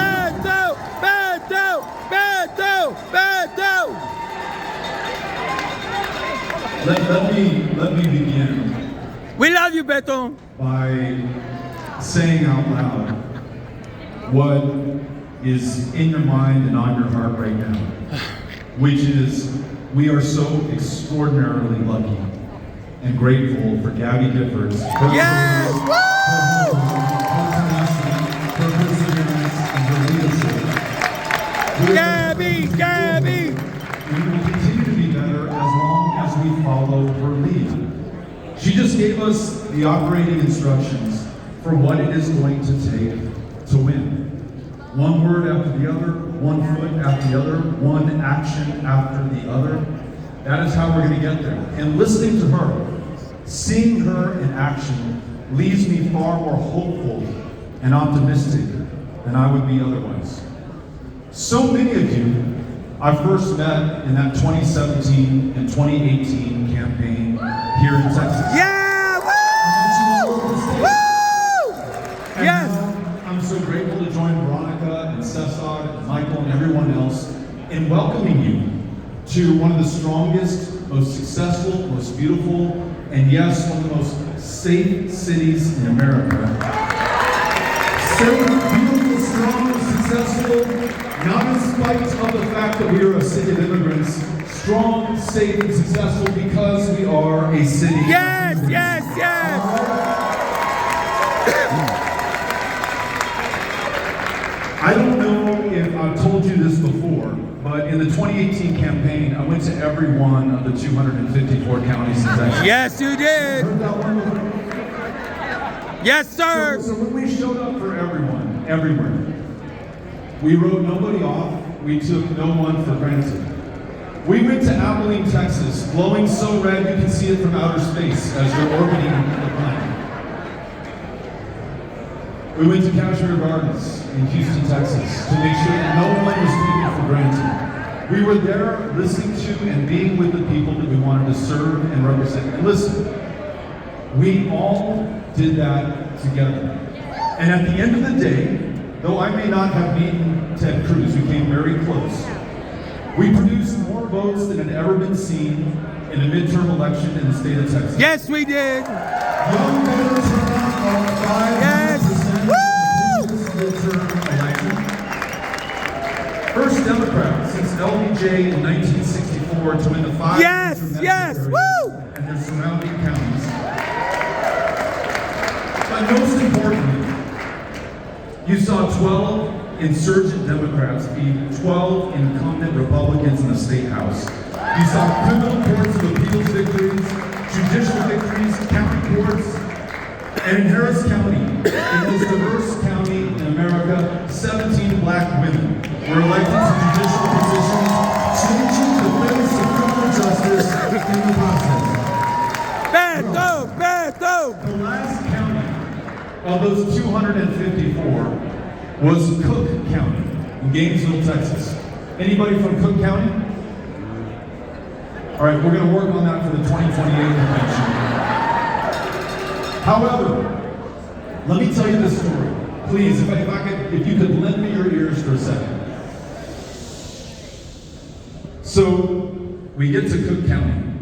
Beto, Beto, Beto, Beto. Let me begin We love you, Beto. by saying out loud what is in your mind and on your heart right now, which is we are so extraordinarily lucky and grateful for Gabby Giffords, Yes! her perseverance, and her leadership. Gabby, Gabby. We will continue to be better as long as we follow her lead. She just gave us the operating instructions for what it is going to take to win. One word after the other, one foot after the other, one action after the other. That is how we're going to get there. And listening to her, seeing her in action, leaves me far more hopeful and optimistic than I would be otherwise. So many of you I first met in that 2017 and 2018 campaign here in Texas. Yeah! Woo! Woo! And Yes! now I'm so grateful to join Veronica and Cesar and Michael and everyone else in welcoming you to one of the strongest, most successful, most beautiful, and yes, one of the most safe cities in America. Safe, beautiful, strong, successful, not in spite of the fact that we are a city of immigrants. Strong, safe, and successful because we are a city. Yes, yes, yes! I don't know if I've told you this before, but in the 2018 campaign, I went to every one of the 254 counties in Texas. Yes, you did! Heard that one before? Yes, sir! So when we showed up for everyone, everywhere, we wrote nobody off, we took no one for granted. We went to Abilene, Texas, glowing so red you can see it from outer space as you're orbiting the planet. We went to Cashmere Gardens in Houston, Texas, to make sure that no one was taken for granted. We were there listening to and being with the people that we wanted to serve and represent. And listen, we all did that together. And at the end of the day, though I may not have beaten Ted Cruz, we came very close. We produced more votes than had ever been seen in a midterm election in the state of Texas. Yes, we did! Young voter turnout of 5% Yes! in the midterm election. First Democrat since LBJ in 1964 to win the 5 Yes, major yes, metro woo! areas and their surrounding counties. But most importantly, you saw 12 insurgent Democrats beat 12 incumbent Republicans in the State House. You saw criminal courts of appeals victories, judicial victories, county courts, and in Harris County, the most diverse county in America, 17 black women were elected to judicial positions, changing the face of criminal justice in the process. Beto! Beto! The last county of those 254 was Cook County in Gainesville, Texas. Anybody from Cook County? All right, we're going to work on that for the 2028 convention. However, let me tell you this story. Please, if you could lend me your ears for a second. So, we get to Cook County,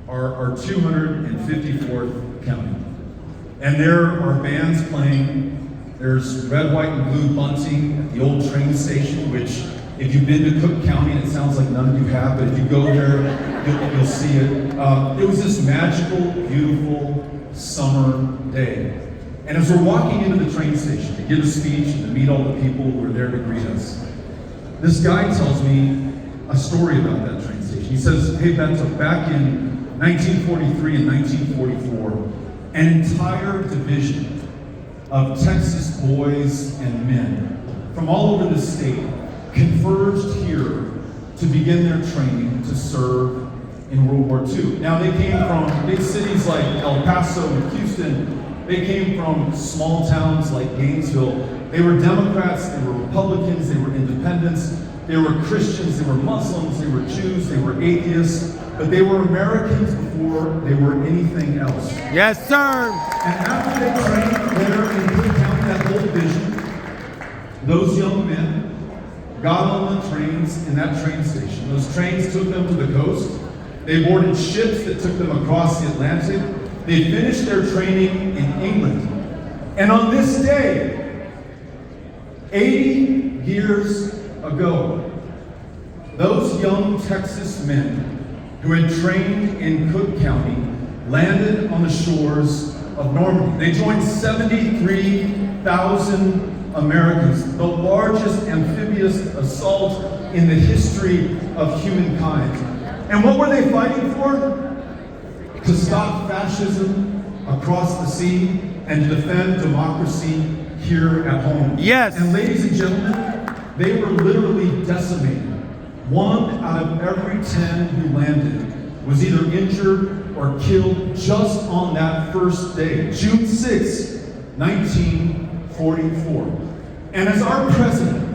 our 254th county. And there are bands playing. There's red, white, and blue bunting at the old train station, which if you've been to Cook County, and it sounds like none of you have, but if you go there, you'll see it. It was this magical, beautiful summer day. And as we're walking into the train station to give a speech and to meet all the people who are there to greet us, this guy tells me a story about that train station. He says, hey, Beto, back in 1943 and 1944, an entire division of Texas boys and men from all over the state converged here to begin their training to serve in World War II. Now they came from big cities like El Paso and Houston. They came from small towns like Gainesville. They were Democrats, they were Republicans, they were independents, they were Christians, they were Muslims, they were Jews, they were atheists, but they were Americans before they were anything else. Yes, sir! And after they trained there in Cook County, that whole division, Those young men got on the trains in that train station. Those trains took them to the coast. They boarded ships that took them across the Atlantic. They finished their training in England. And on this day, 80 years ago, those young Texas men who had trained in Cook County landed on the shores of Normandy. They joined 73,000 Americans, the largest amphibious assault in the history of humankind. And what were they fighting for? To stop fascism across the sea and to defend democracy here at home. Yes. And ladies and gentlemen, they were literally decimated. 1 out of every 10 who landed was either injured or killed just on that first day, June 6, 1944. And as our president,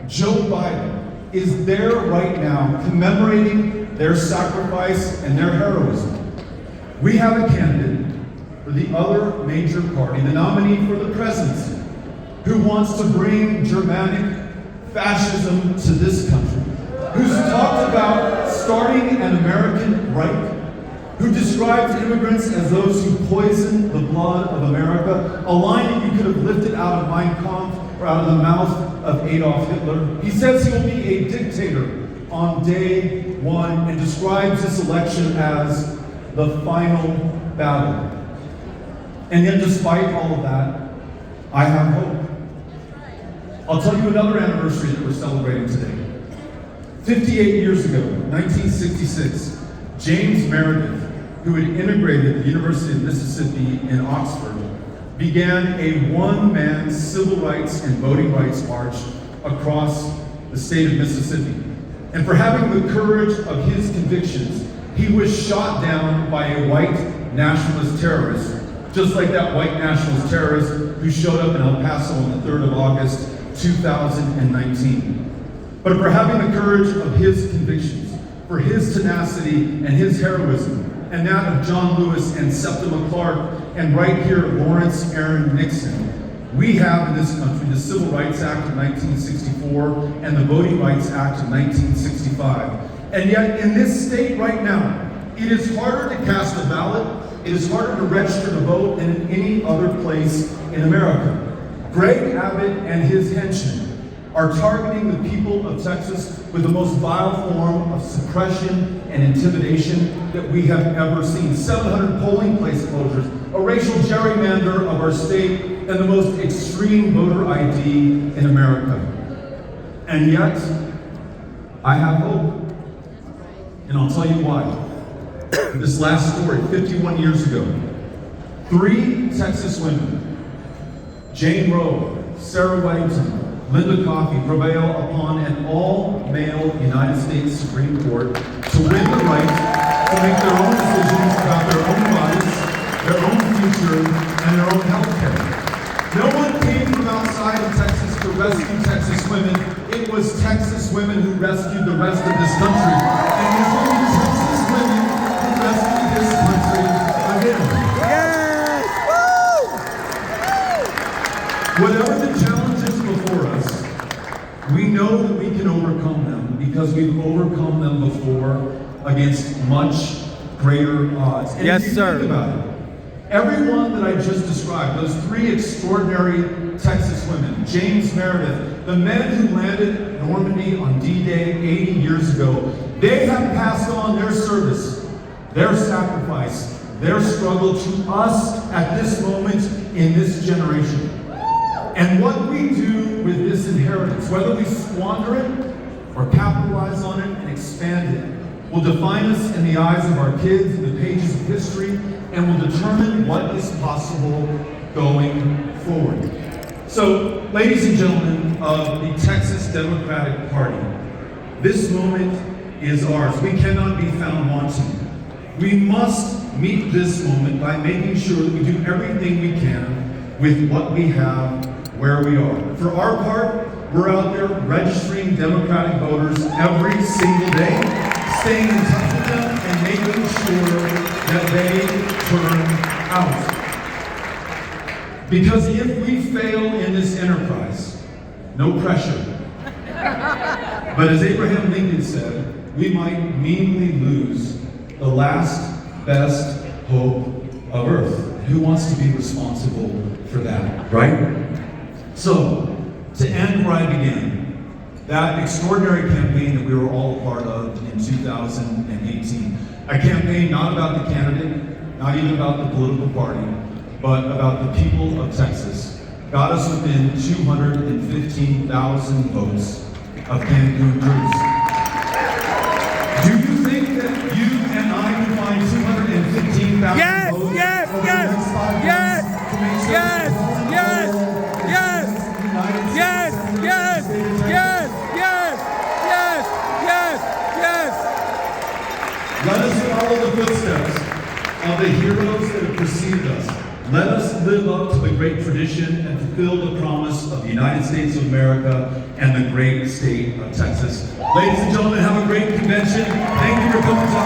Joe Biden, is there right now commemorating their sacrifice and their heroism, we have a candidate for the other major party, the nominee for the presidency, who wants to bring Germanic fascism to this country, who's talked about starting an American Reich, who describes immigrants as those who poison the blood of America, a line that you could have lifted out of Mein Kampf or out of the mouth of Adolf Hitler. He says he will be a dictator on day one and describes this election as the final battle. And yet, despite all of that, I have hope. I'll tell you another anniversary that we're celebrating today. 58 years ago, 1966, James Meredith, who had integrated the University of Mississippi in Oxford, began a one-man civil rights and voting rights march across the state of Mississippi. And for having the courage of his convictions, he was shot down by a white nationalist terrorist, just like that white nationalist terrorist who showed up in El Paso on the 3rd of August, 2019. But for having the courage of his convictions, for his tenacity and his heroism, and that of John Lewis and Septima Clark, and right here, Lawrence Aaron Nixon, we have in this country the Civil Rights Act of 1964 and the Voting Rights Act of 1965. And yet, in this state right now, it is harder to cast a ballot, it is harder to register to vote than in any other place in America. Greg Abbott and his henchmen are targeting the people of Texas with the most vile form of suppression and intimidation that we have ever seen. 700 polling place closures, a racial gerrymander of our state, and the most extreme voter ID in America. And yet, I have hope. And I'll tell you why. This last story, 51 years ago, 3 Texas women, Jane Roe, Sarah Weddington, Linda Coffey, prevail upon an all-male United States Supreme Court to win the right to make their own decisions about their own bodies, their own future, and their own health care. No one came from outside of Texas to rescue Texas women. It was Texas women who rescued the rest of this country. And it's only Texas women who rescued this country again. Yes! Woo! Whatever the challenges before us, we know that we can overcome them because we've overcome them before against much greater odds. And Yes, if you sir. think about it, everyone that I just described, those 3 extraordinary Texas women, James Meredith, the men who landed at Normandy on D-Day 80 years ago, they have passed on their service, their sacrifice, their struggle to us at this moment in this generation. And what we do with this inheritance, whether we squander it or capitalize on it and expand it, will define us in the eyes of our kids in the pages of history and will determine what is possible going forward. So, ladies and gentlemen of the Texas Democratic Party, this moment is ours. We cannot be found wanting. We must meet this moment by making sure that we do everything we can with what we have where we are. For our part, we're out there registering Democratic voters every single day, staying in touch with them and making sure that they turn out. Because if we fail in this enterprise, no pressure. But as Abraham Lincoln said, we might meanly lose the last best hope of Earth. Who wants to be responsible for that, right? So, to end where I began, that extraordinary campaign that we were all a part of in 2018, a campaign not about the candidate, not even about the political party, but about the people of Texas, got us within 215,000 votes of Cancun Cruz. Do you think that you and I can find 215,000 Yes, votes yes, over yes, the next 5 yes, years to make sure yes, that yes, yes, United States yes, yes, yes, yes, yes, yes, yes. Let us follow the footsteps of the heroes that have preceded us. Let us live up to the great tradition and fulfill the promise of the United States of America and the great state of Texas. Ladies and gentlemen, have a great convention. Thank you for coming to